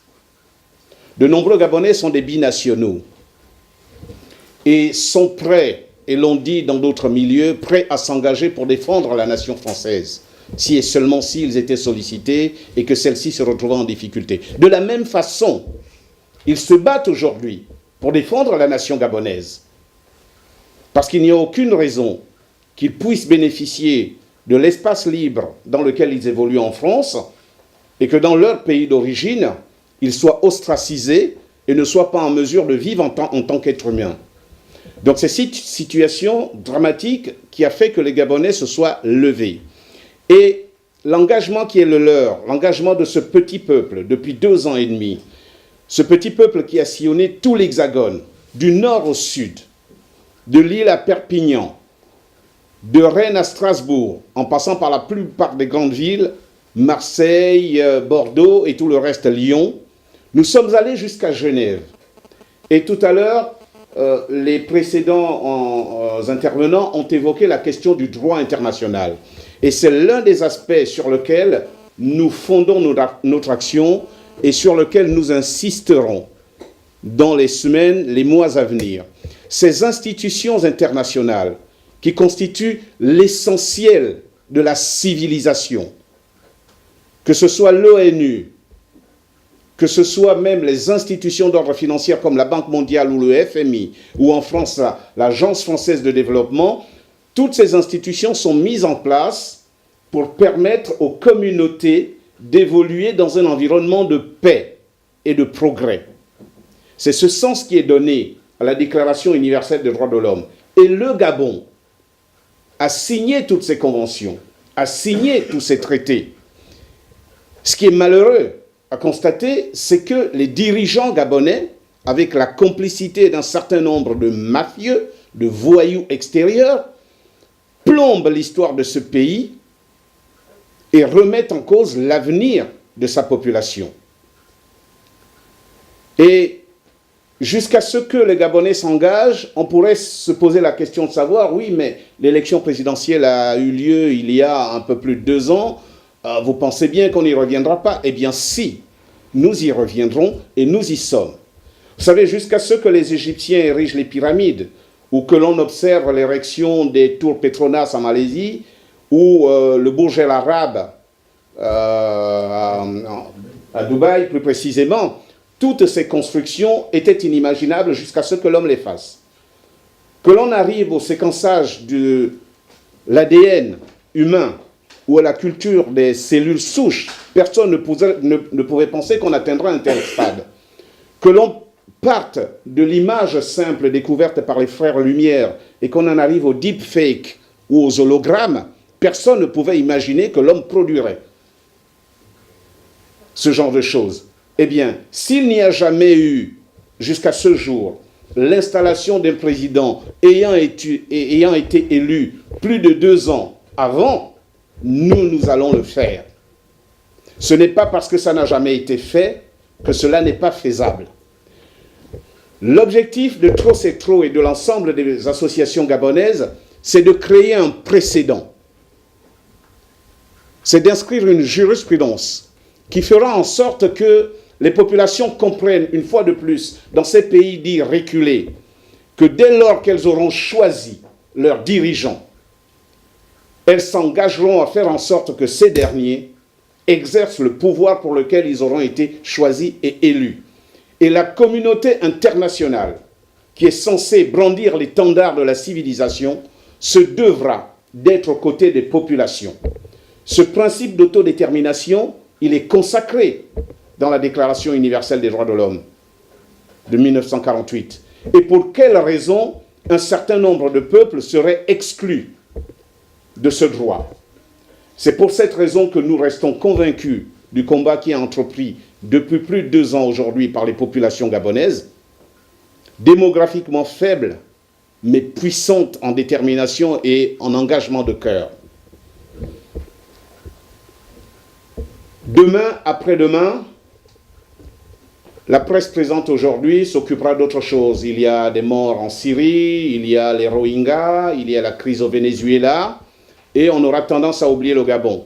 De nombreux Gabonais sont des binationaux et sont prêts, et l'on dit dans d'autres milieux, prêts à s'engager pour défendre la nation française, si et seulement s'ils étaient sollicités et que celle-ci se retrouvait en difficulté. De la même façon, ils se battent aujourd'hui pour défendre la nation gabonaise, parce qu'il n'y a aucune raison qu'ils puissent bénéficier de l'espace libre dans lequel ils évoluent en France, et que dans leur pays d'origine, ils soient ostracisés et ne soient pas en mesure de vivre en tant qu'êtres humains. Donc c'est cette situation dramatique qui a fait que les Gabonais se soient levés. Et l'engagement qui est le leur, l'engagement de ce petit peuple depuis 2 ans et demi, ce petit peuple qui a sillonné tout l'Hexagone, du nord au sud, de Lille à Perpignan, de Rennes à Strasbourg, en passant par la plupart des grandes villes, Marseille, Bordeaux et tout le reste, Lyon, nous sommes allés jusqu'à Genève. Et tout à l'heure, les précédents intervenants ont évoqué la question du droit international. Et c'est l'un des aspects sur lequel nous fondons notre action et sur lequel nous insisterons dans les semaines, les mois à venir. Ces institutions internationales qui constituent l'essentiel de la civilisation, que ce soit l'ONU, que ce soit même les institutions d'ordre financier comme la Banque mondiale ou le FMI, ou en France l'Agence française de développement, toutes ces institutions sont mises en place pour permettre aux communautés d'évoluer dans un environnement de paix et de progrès. C'est ce sens qui est donné à la Déclaration universelle des droits de l'homme. Et le Gabon a signé toutes ces conventions, a signé tous ces traités. Ce qui est malheureux à constater, c'est que les dirigeants gabonais, avec la complicité d'un certain nombre de mafieux, de voyous extérieurs, plombent l'histoire de ce pays et remettent en cause l'avenir de sa population. Et jusqu'à ce que les Gabonais s'engagent, on pourrait se poser la question de savoir, oui, mais l'élection présidentielle a eu lieu il y a un peu plus de 2 ans, vous pensez bien qu'on n'y reviendra pas? Eh bien si, nous y reviendrons et nous y sommes. Vous savez, jusqu'à ce que les Égyptiens érigent les pyramides, ou que l'on observe l'érection des tours Petronas en Malaisie, ou le Burj Al Arab à Dubaï plus précisément, toutes ces constructions étaient inimaginables jusqu'à ce que l'homme les fasse. Que l'on arrive au séquençage de l'ADN humain ou à la culture des cellules souches, personne ne pouvait penser qu'on atteindrait un tel stade. Que l'on parte de l'image simple découverte par les frères Lumière et qu'on en arrive au deepfake ou aux hologrammes, personne ne pouvait imaginer que l'homme produirait ce genre de choses. Eh bien, s'il n'y a jamais eu, jusqu'à ce jour, l'installation d'un président ayant été élu plus de 2 ans avant, nous allons le faire. Ce n'est pas parce que ça n'a jamais été fait que cela n'est pas faisable. L'objectif de Trop c'est trop et de l'ensemble des associations gabonaises, c'est de créer un précédent. C'est d'inscrire une jurisprudence qui fera en sorte que les populations comprennent une fois de plus, dans ces pays dits reculés, que dès lors qu'elles auront choisi leurs dirigeants, elles s'engageront à faire en sorte que ces derniers exercent le pouvoir pour lequel ils auront été choisis et élus. Et la communauté internationale, qui est censée brandir l'étendard de la civilisation, se devra d'être aux côtés des populations. Ce principe d'autodétermination, il est consacré dans la Déclaration universelle des droits de l'homme de 1948. Et pour quelle raison un certain nombre de peuples seraient exclus de ce droit? C'est pour cette raison que nous restons convaincus du combat qui est entrepris depuis plus de 2 ans aujourd'hui par les populations gabonaises, démographiquement faibles, mais puissantes en détermination et en engagement de cœur. Demain, après-demain, la presse présente aujourd'hui s'occupera d'autre chose. Il y a des morts en Syrie, il y a les Rohingyas, il y a la crise au Venezuela, et on aura tendance à oublier le Gabon.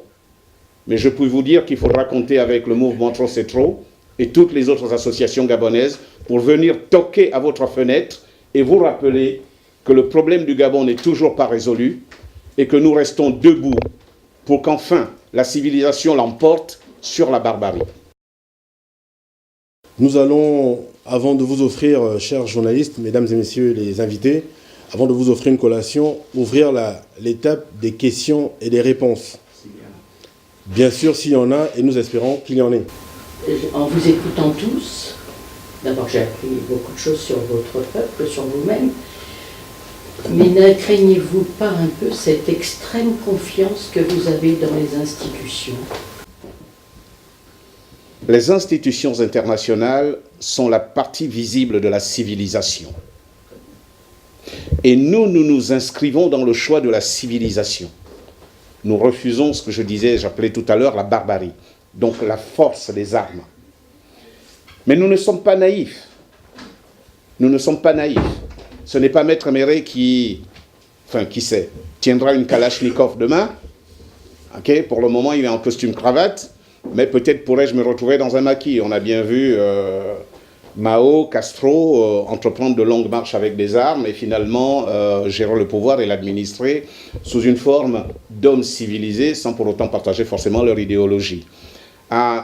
Mais je peux vous dire qu'il faudra compter avec le mouvement Trop c'est trop et toutes les autres associations gabonaises pour venir toquer à votre fenêtre et vous rappeler que le problème du Gabon n'est toujours pas résolu et que nous restons debout pour qu'enfin la civilisation l'emporte sur la barbarie. Nous allons, avant de vous offrir, chers journalistes, mesdames et messieurs les invités, avant de vous offrir une collation, ouvrir l'étape des questions et des réponses. Bien sûr, s'il y en a, et nous espérons qu'il y en ait. En vous écoutant tous, d'abord j'ai appris beaucoup de choses sur votre peuple, sur vous-même, mais ne craignez-vous pas un peu cette extrême confiance que vous avez dans les institutions? Les institutions internationales sont la partie visible de la civilisation. Et nous nous inscrivons dans le choix de la civilisation. Nous refusons ce que je disais, j'appelais tout à l'heure la barbarie, donc la force des armes. Mais nous ne sommes pas naïfs. Nous ne sommes pas naïfs. Ce n'est pas Maître Méré qui sait, tiendra une Kalachnikov demain. Okay, pour le moment, il est en costume cravate, mais peut-être pourrais-je me retrouver dans un maquis. On a bien vu Mao, Castro entreprendre de longues marches avec des armes et finalement gérer le pouvoir et l'administrer sous une forme d'hommes civilisés sans pour autant partager forcément leur idéologie.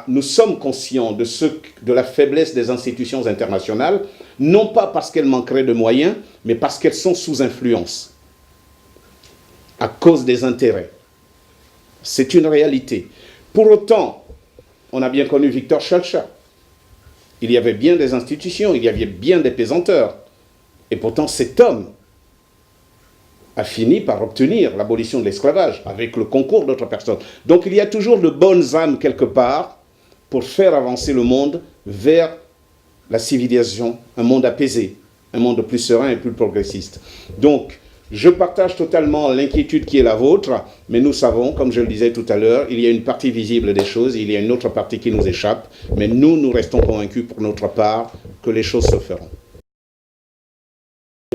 Nous sommes conscients de la faiblesse des institutions internationales, non pas parce qu'elles manqueraient de moyens, mais parce qu'elles sont sous influence, à cause des intérêts. C'est une réalité. Pour autant, on a bien connu Victor Chalcha. Il y avait bien des institutions, il y avait bien des pesanteurs. Et pourtant, cet homme a fini par obtenir l'abolition de l'esclavage avec le concours d'autres personnes. Donc il y a toujours de bonnes âmes quelque part pour faire avancer le monde vers la civilisation, un monde apaisé, un monde plus serein et plus progressiste. Donc, je partage totalement l'inquiétude qui est la vôtre, mais nous savons, comme je le disais tout à l'heure, il y a une partie visible des choses, il y a une autre partie qui nous échappe, mais nous restons convaincus pour notre part que les choses se feront.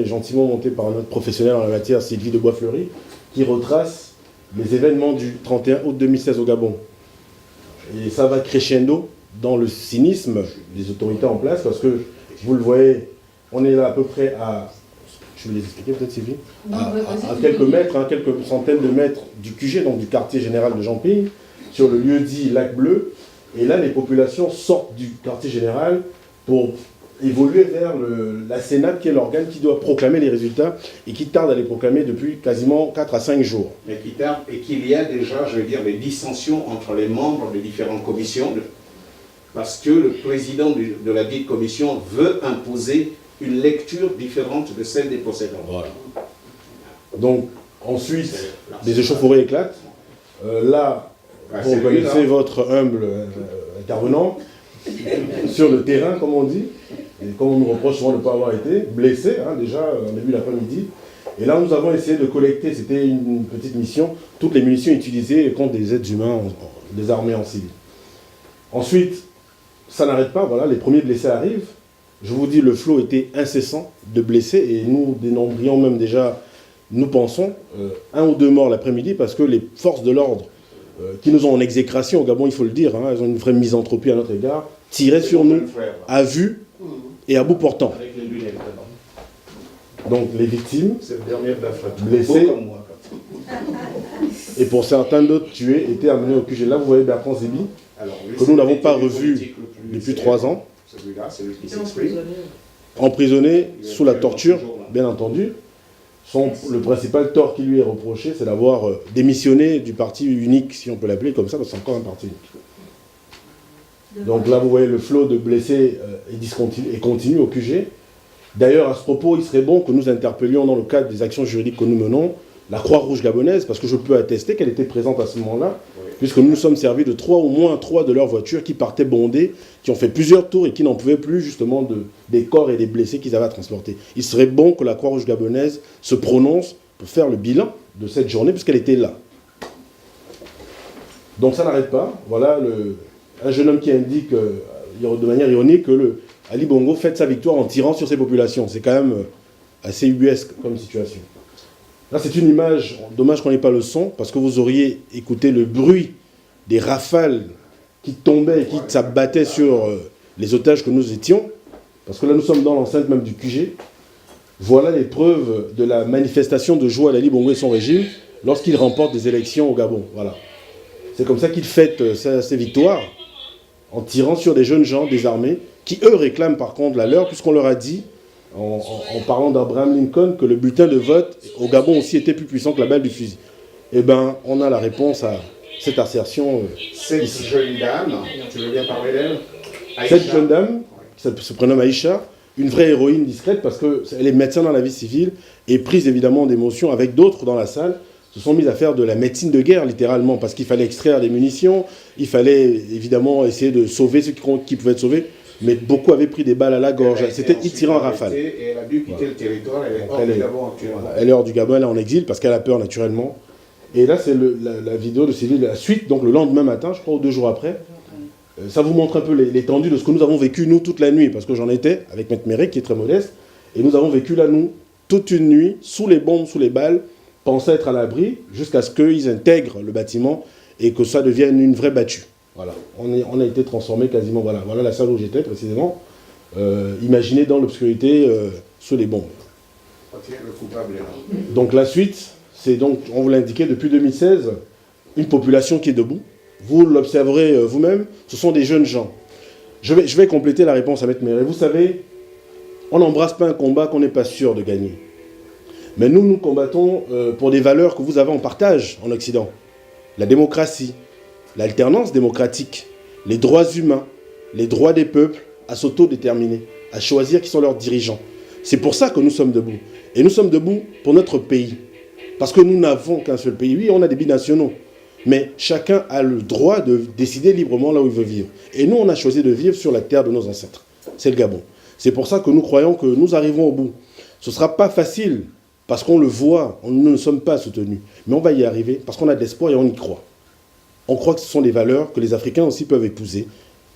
Gentiment monté par un autre professionnel en la matière, Sylvie de Boisfleury, qui retrace les événements du 31 août 2016 au Gabon. Et ça va crescendo dans le cynisme des autorités en place, parce que, vous le voyez, on est là à peu près à... Je vais les expliquer peut-être, Sylvie. À quelques mètres, quelques centaines de mètres du QG, donc du quartier général de Jamping, sur le lieu dit Lac Bleu. Et là, les populations sortent du quartier général pour évoluer vers la Sénat, qui est l'organe qui doit proclamer les résultats et qui tarde à les proclamer depuis quasiment 4 à 5 jours. Mais qui tarde et qu'il y a déjà, je veux dire, des dissensions entre les membres des différentes commissions, parce que le président de la dite commission veut imposer une lecture différente de celle des précédentes. Voilà. Donc, ensuite, des échauffourées éclatent. Là, vous connaissez votre humble intervenant sur le terrain, comme on dit, et comme on nous reproche souvent de ne pas avoir été blessé, déjà en début d'après-midi. Et là, nous avons essayé de collecter, c'était une petite mission, toutes les munitions utilisées contre des êtres humains désarmés en civil. Ensuite, ça n'arrête pas, voilà, les premiers blessés arrivent. Je vous dis, le flot était incessant de blessés et nous dénombrions même déjà, nous pensons, 1 ou 2 morts l'après-midi parce que les forces de l'ordre qui nous ont en exécration au Gabon, il faut le dire, elles ont une vraie misanthropie à notre égard, tiraient sur nous à vue et à bout portant. Donc les victimes, blessés, et pour certains d'autres tués, étaient amenés au QG. Là, vous voyez Bertrand Zébi, que nous n'avons pas revu depuis 3 ans. Celui qui s'exprime. Emprisonné sous la torture, bien entendu. Le principal tort qui lui est reproché, c'est d'avoir démissionné du parti unique, si on peut l'appeler comme ça, parce que c'est encore un parti unique. Donc là, vous voyez le flot de blessés et continue au QG. D'ailleurs, à ce propos, il serait bon que nous interpellions dans le cadre des actions juridiques que nous menons, la Croix-Rouge gabonaise, parce que je peux attester qu'elle était présente à ce moment-là, puisque nous nous sommes servis de au moins 3 de leurs voitures qui partaient bondées, qui ont fait plusieurs tours et qui n'en pouvaient plus justement des corps et des blessés qu'ils avaient à transporter. Il serait bon que la Croix-Rouge gabonaise se prononce pour faire le bilan de cette journée, puisqu'elle était là. Donc ça n'arrête pas. Voilà un jeune homme qui indique de manière ironique que Ali Bongo fête sa victoire en tirant sur ses populations. C'est quand même assez ubuesque comme situation. Là, c'est une image, dommage qu'on n'ait pas le son, parce que vous auriez écouté le bruit des rafales qui tombaient et qui s'abattaient sur les otages que nous étions, parce que là, nous sommes dans l'enceinte même du QG. Voilà les preuves de la manifestation de joie d'Ali Bongo et son régime lorsqu'il remporte des élections au Gabon. Voilà. C'est comme ça qu'il fête ses victoires, en tirant sur des jeunes gens désarmés, qui eux réclament par contre la leur, puisqu'on leur a dit en parlant d'Abraham Lincoln, que le bulletin de vote au Gabon aussi était plus puissant que la balle du fusil. Eh bien, on a la réponse à cette assertion. Cette jeune dame, tu veux bien parler d'elle? Cette jeune dame, qui se prénomme Aïcha, une vraie héroïne discrète parce qu'elle est médecin dans la vie civile et prise évidemment d'émotion avec d'autres dans la salle, se sont mis à faire de la médecine de guerre littéralement parce qu'il fallait extraire des munitions, il fallait évidemment essayer de sauver ceux qui pouvaient être sauvés, mais beaucoup avaient pris des balles à la gorge, c'était tiré en rafale. Et elle a dû quitter le territoire, elle est hors du Gabon actuellement. Elle est hors du Gabon, elle est en exil parce qu'elle a peur naturellement. Et là c'est la vidéo de civil, la suite, donc le lendemain matin, je crois, ou 2 jours après. Ça vous montre un peu l'étendue de ce que nous avons vécu, nous, toute la nuit, parce que j'en étais avec Maître Méré, qui est très modeste, et nous avons vécu là, nous, toute une nuit, sous les bombes, sous les balles, pensaient être à l'abri, jusqu'à ce qu'ils intègrent le bâtiment et que ça devienne une vraie battue. Voilà, on a été transformés quasiment, voilà la salle où j'étais, précisément, imaginez dans l'obscurité, sous les bombes. Ok, le coupable est là. Donc la suite, c'est donc, on vous l'a indiqué, depuis 2016, une population qui est debout. Vous l'observerez vous-même, ce sont des jeunes gens. Je vais compléter la réponse à Maître Méré. Vous savez, on n'embrasse pas un combat qu'on n'est pas sûr de gagner. Mais nous combattons pour des valeurs que vous avez en partage en Occident. La démocratie, l'alternance démocratique, les droits humains, les droits des peuples à s'autodéterminer, à choisir qui sont leurs dirigeants. C'est pour ça que nous sommes debout. Et nous sommes debout pour notre pays. Parce que nous n'avons qu'un seul pays. Oui, on a des binationaux. Mais chacun a le droit de décider librement là où il veut vivre. Et nous, on a choisi de vivre sur la terre de nos ancêtres. C'est le Gabon. C'est pour ça que nous croyons que nous arriverons au bout. Ce ne sera pas facile, parce qu'on le voit, nous ne sommes pas soutenus. Mais on va y arriver, parce qu'on a de l'espoir et on y croit. On croit que ce sont des valeurs que les Africains aussi peuvent épouser.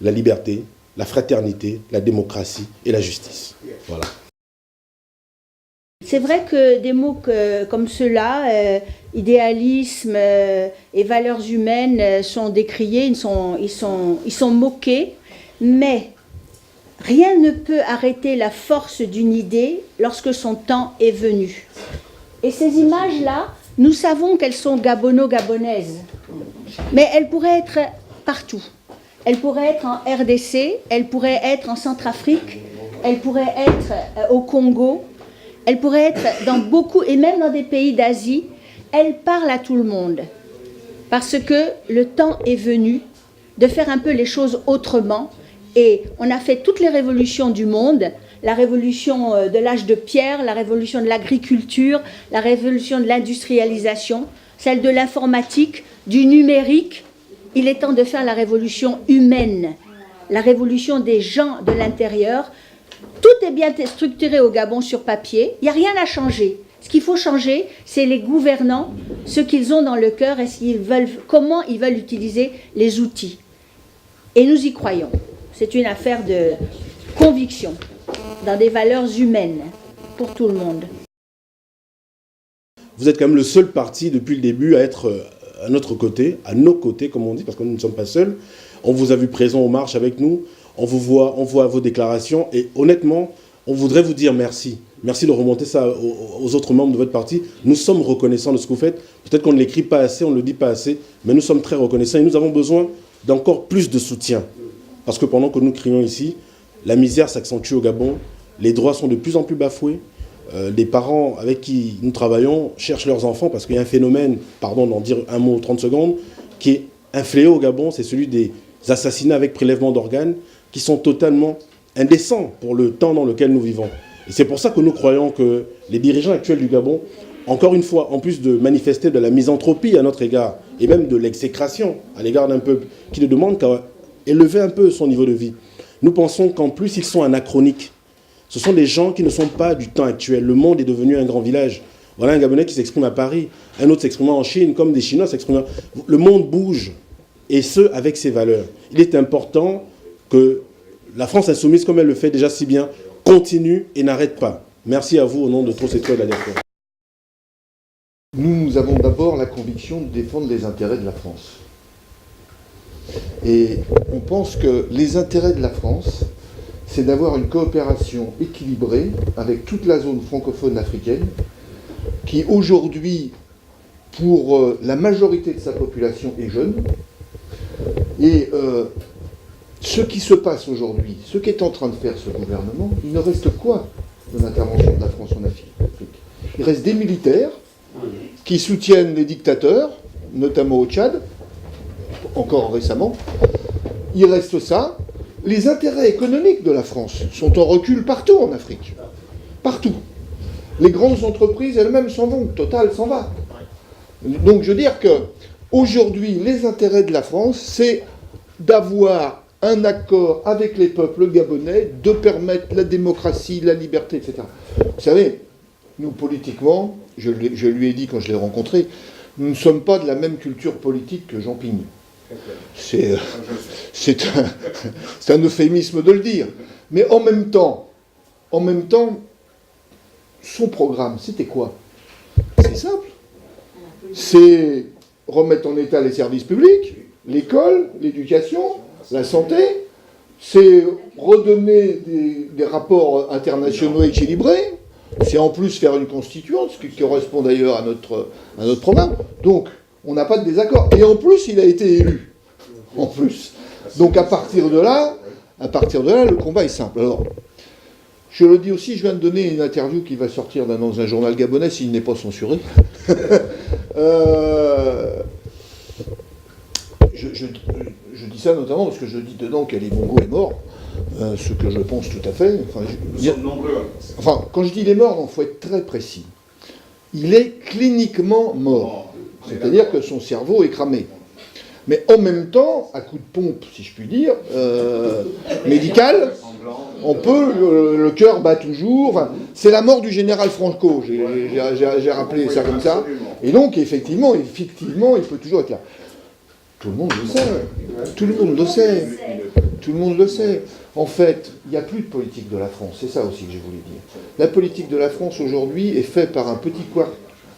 La liberté, la fraternité, la démocratie et la justice. Voilà. C'est vrai que des mots comme ceux-là, idéalisme et valeurs humaines, sont décriés, ils sont moqués, mais rien ne peut arrêter la force d'une idée lorsque son temps est venu. Et ces images-là, nous savons qu'elles sont gabono-gabonaises, mais elles pourraient être partout. Elles pourraient être en RDC, elles pourraient être en Centrafrique, elles pourraient être au Congo. Elle pourrait être dans beaucoup, et même dans des pays d'Asie, elle parle à tout le monde. Parce que le temps est venu de faire un peu les choses autrement. Et on a fait toutes les révolutions du monde, la révolution de l'âge de pierre, la révolution de l'agriculture, la révolution de l'industrialisation, celle de l'informatique, du numérique. Il est temps de faire la révolution humaine, la révolution des gens de l'intérieur. Tout est bien structuré au Gabon sur papier, il n'y a rien à changer. Ce qu'il faut changer, c'est les gouvernants, ce qu'ils ont dans le cœur et comment ils veulent utiliser les outils. Et nous y croyons. C'est une affaire de conviction, dans des valeurs humaines, pour tout le monde. Vous êtes quand même le seul parti depuis le début à être à notre côté, à nos côtés, comme on dit, parce que nous ne sommes pas seuls. On vous a vu présent aux marches avec nous. On vous voit, on voit vos déclarations et honnêtement, on voudrait vous dire merci. Merci de remonter ça aux autres membres de votre parti. Nous sommes reconnaissants de ce que vous faites. Peut-être qu'on ne l'écrit pas assez, on ne le dit pas assez, mais nous sommes très reconnaissants et nous avons besoin d'encore plus de soutien. Parce que pendant que nous crions ici, la misère s'accentue au Gabon, les droits sont de plus en plus bafoués. Les parents avec qui nous travaillons cherchent leurs enfants parce qu'il y a un phénomène, pardon d'en dire un mot 30 secondes, qui est un fléau au Gabon, c'est celui des assassinats avec prélèvement d'organes, qui sont totalement indécents pour le temps dans lequel nous vivons. Et c'est pour ça que nous croyons que les dirigeants actuels du Gabon, encore une fois, en plus de manifester de la misanthropie à notre égard, et même de l'exécration à l'égard d'un peuple qui ne demande qu'à élever un peu son niveau de vie, nous pensons qu'en plus ils sont anachroniques. Ce sont des gens qui ne sont pas du temps actuel. Le monde est devenu un grand village. Voilà un Gabonais qui s'exprime à Paris, un autre s'exprimant en Chine, comme des Chinois s'expriment. Le monde bouge, et ce, avec ses valeurs. Il est important que la France insoumise, comme elle le fait déjà si bien, continue et n'arrête pas. Merci à vous au nom de Trop C'est Trop et de la diaspora. Nous avons d'abord la conviction de défendre les intérêts de la France. Et on pense que les intérêts de la France, c'est d'avoir une coopération équilibrée avec toute la zone francophone africaine, qui aujourd'hui, pour la majorité de sa population, est jeune. Et ce qui se passe aujourd'hui, ce qu'est en train de faire ce gouvernement, il ne reste quoi de l'intervention de la France en Afrique. Il reste des militaires qui soutiennent les dictateurs, notamment au Tchad, encore récemment. Il reste ça. Les intérêts économiques de la France sont en recul partout en Afrique. Partout. Les grandes entreprises elles-mêmes s'en vont. Total s'en va. Donc je veux dire que aujourd'hui, les intérêts de la France, c'est d'avoir un accord avec les peuples gabonais, de permettre la démocratie, la liberté, etc. Vous savez, nous, politiquement, je lui ai dit quand je l'ai rencontré, nous ne sommes pas de la même culture politique que Jean Ping. C'est un euphémisme de le dire. Mais en même temps, son programme, c'était quoi? C'est simple. C'est remettre en état les services publics, l'école, l'éducation, la santé, c'est redonner des rapports internationaux équilibrés, c'est en plus faire une constituante, ce qui correspond d'ailleurs à notre programme. Donc, on n'a pas de désaccord. Et en plus, il a été élu. En plus. Donc, à partir de là, le combat est simple. Alors, je le dis aussi, je viens de donner une interview qui va sortir dans un journal gabonais, s'il n'est pas censuré. Je dis ça notamment parce que je dis dedans qu'Ali Bongo est mort, ce que je pense tout à fait. Enfin, quand je dis il est mort, il faut être très précis. Il est cliniquement mort. C'est-à-dire que son cerveau est cramé. Mais en même temps, à coup de pompe, si je puis dire, médical, on peut, le cœur bat toujours. Enfin, c'est la mort du général Franco, j'ai rappelé ça comme ça. Et donc, effectivement, il peut toujours être là. Tout le monde le sait. Tout le monde le sait. Tout le monde le sait. En fait, il n'y a plus de politique de la France. C'est ça aussi que je voulais dire. La politique de la France aujourd'hui est faite par un petit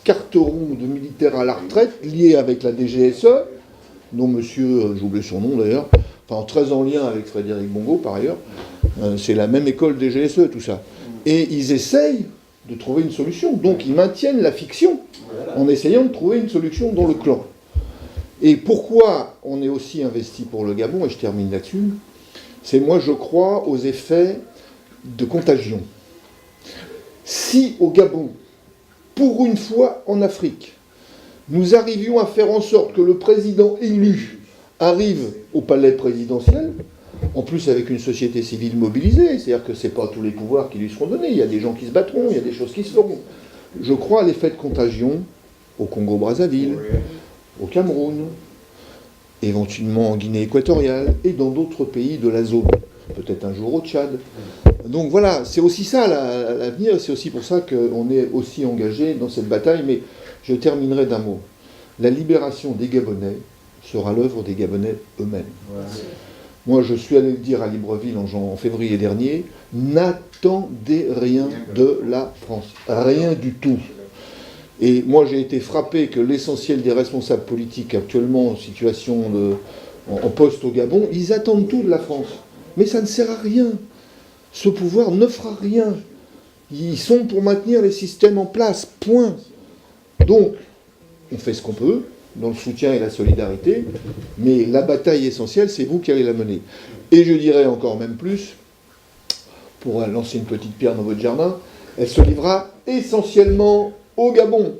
carteron de militaires à la retraite, lié avec la DGSE, dont monsieur, j'ai oublié son nom d'ailleurs, enfin très en lien avec Frédéric Bongo par ailleurs. C'est la même école DGSE, tout ça. Et ils essayent de trouver une solution. Donc ils maintiennent la fiction en essayant de trouver une solution dans le clan. Et pourquoi on est aussi investi pour le Gabon, et je termine là-dessus, c'est moi je crois aux effets de contagion. Si au Gabon, pour une fois en Afrique, nous arrivions à faire en sorte que le président élu arrive au palais présidentiel, en plus avec une société civile mobilisée, c'est-à-dire que ce n'est pas tous les pouvoirs qui lui seront donnés, il y a des gens qui se battront, il y a des choses qui se feront. Je crois à l'effet de contagion au Congo-Brazzaville, au Cameroun, éventuellement en Guinée équatoriale et dans d'autres pays de la zone, peut-être un jour au Tchad. Donc voilà, c'est aussi ça l'avenir, c'est aussi pour ça qu'on est aussi engagé dans cette bataille, mais je terminerai d'un mot. La libération des Gabonais sera l'œuvre des Gabonais eux-mêmes. Ouais. Moi, je suis allé le dire à Libreville en février dernier, n'attendez rien de la France, rien du tout. Et moi, j'ai été frappé que l'essentiel des responsables politiques actuellement en situation en poste au Gabon, ils attendent tout de la France. Mais ça ne sert à rien. Ce pouvoir ne fera rien. Ils sont pour maintenir les systèmes en place, point. Donc, on fait ce qu'on peut, dans le soutien et la solidarité, mais la bataille essentielle, c'est vous qui allez la mener. Et je dirais encore même plus, pour lancer une petite pierre dans votre jardin, elle se livrera essentiellement au Gabon,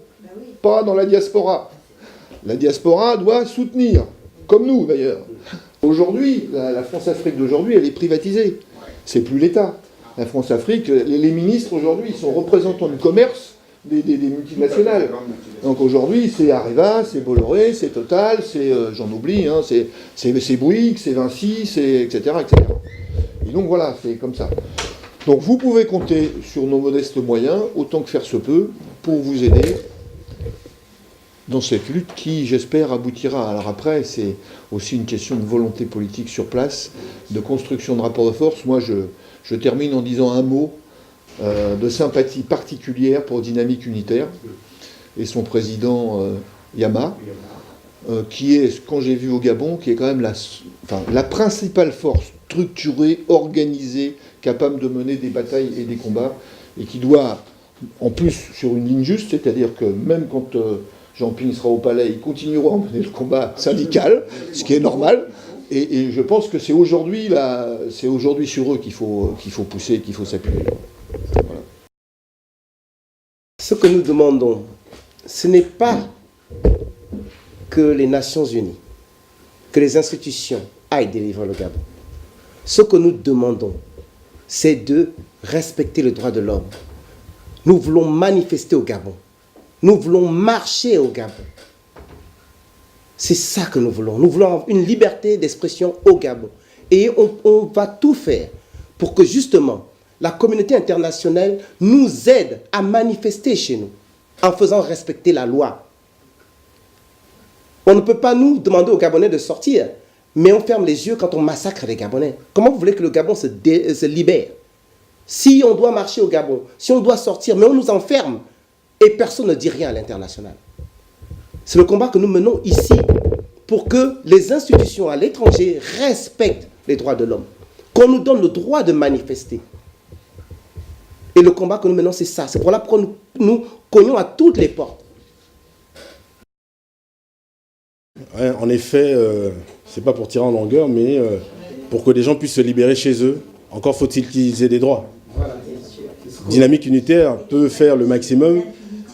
pas dans la diaspora. La diaspora doit soutenir, comme nous d'ailleurs. Aujourd'hui, la France-Afrique d'aujourd'hui, elle est privatisée. C'est plus l'État. La France-Afrique, les ministres aujourd'hui, ils sont représentants du commerce des multinationales. Donc aujourd'hui, c'est Areva, c'est Bolloré, c'est Total, c'est, j'en oublie, hein, c'est Bouygues, c'est Vinci, c'est etc., etc. Et donc voilà, c'est comme ça. Donc vous pouvez compter sur nos modestes moyens, autant que faire se peut, pour vous aider dans cette lutte qui, j'espère, aboutira. Alors après, c'est aussi une question de volonté politique sur place, de construction de rapports de force. Moi, je termine en disant un mot de sympathie particulière pour Dynamique Unitaire et son président Yama, qui est, quand j'ai vu au Gabon, qui est quand même la principale force structurée, organisée, capable de mener des batailles et des combats, et qui doit, en plus, sur une ligne juste, c'est-à-dire que même quand Jean Ping sera au palais, il continuera à mener le combat syndical, ce qui est normal, et je pense que c'est aujourd'hui sur eux qu'il faut pousser, qu'il faut s'appuyer. Ce que nous demandons, ce n'est pas que les Nations Unies, que les institutions aillent délivrer le Gabon. Ce que nous demandons, c'est de respecter le droit de l'homme. Nous voulons manifester au Gabon. Nous voulons marcher au Gabon. C'est ça que nous voulons. Nous voulons avoir une liberté d'expression au Gabon. Et on va tout faire pour que justement la communauté internationale nous aide à manifester chez nous en faisant respecter la loi. On ne peut pas nous demander aux Gabonais de sortir, mais on ferme les yeux quand on massacre les Gabonais. Comment vous voulez que le Gabon se libère? Si on doit marcher au Gabon, si on doit sortir, mais on nous enferme et personne ne dit rien à l'international. C'est le combat que nous menons ici pour que les institutions à l'étranger respectent les droits de l'homme, qu'on nous donne le droit de manifester. Et le combat que nous menons, c'est ça. C'est pour là pourquoi nous cognons à toutes les portes. Ouais, en effet, c'est pas pour tirer en longueur, mais pour que les gens puissent se libérer chez eux, encore faut-il qu'ils aient des droits. Dynamique unitaire peut faire le maximum,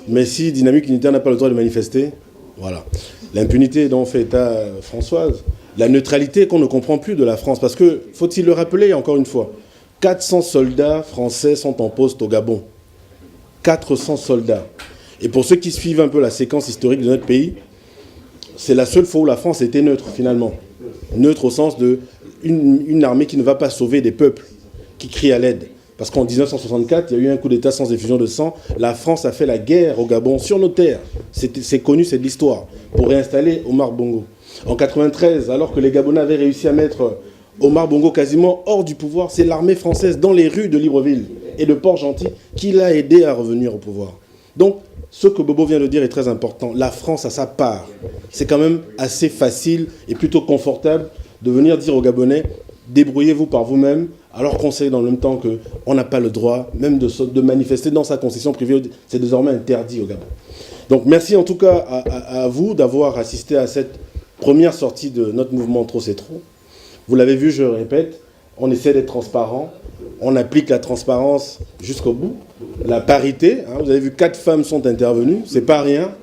mais si Dynamique unitaire n'a pas le droit de manifester, voilà. L'impunité dont fait état Françoise, la neutralité qu'on ne comprend plus de la France, parce que, faut-il le rappeler encore une fois, 400 soldats français sont en poste au Gabon. 400 soldats. Et pour ceux qui suivent un peu la séquence historique de notre pays, c'est la seule fois où la France était neutre, finalement. Neutre au sens d'une armée qui ne va pas sauver des peuples, qui crient à l'aide. Parce qu'en 1964, il y a eu un coup d'État sans effusion de sang. La France a fait la guerre au Gabon sur nos terres. C'est connu, c'est de l'histoire. Pour réinstaller Omar Bongo. En 1993, alors que les Gabonais avaient réussi à mettre Omar Bongo quasiment hors du pouvoir, c'est l'armée française dans les rues de Libreville et de Port-Gentil qui l'a aidé à revenir au pouvoir. Donc, ce que Bobo vient de dire est très important. La France a sa part. C'est quand même assez facile et plutôt confortable de venir dire aux Gabonais, débrouillez-vous par vous-même, alors qu'on sait dans le même temps qu'on n'a pas le droit même de manifester dans sa concession privée. C'est désormais interdit au Gabon. Donc merci en tout cas à vous d'avoir assisté à cette première sortie de notre mouvement Trop c'est trop. Vous l'avez vu, je répète, on essaie d'être transparent, on applique la transparence jusqu'au bout. La parité, hein, vous avez vu 4 femmes sont intervenues, c'est pas rien.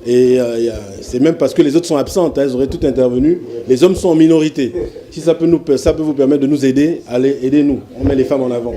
Et c'est même parce que les autres sont absentes, hein, elles auraient toutes intervenu. Les hommes sont en minorité. Si ça peut vous permettre de nous aider, allez, aidez-nous. On met les femmes en avant.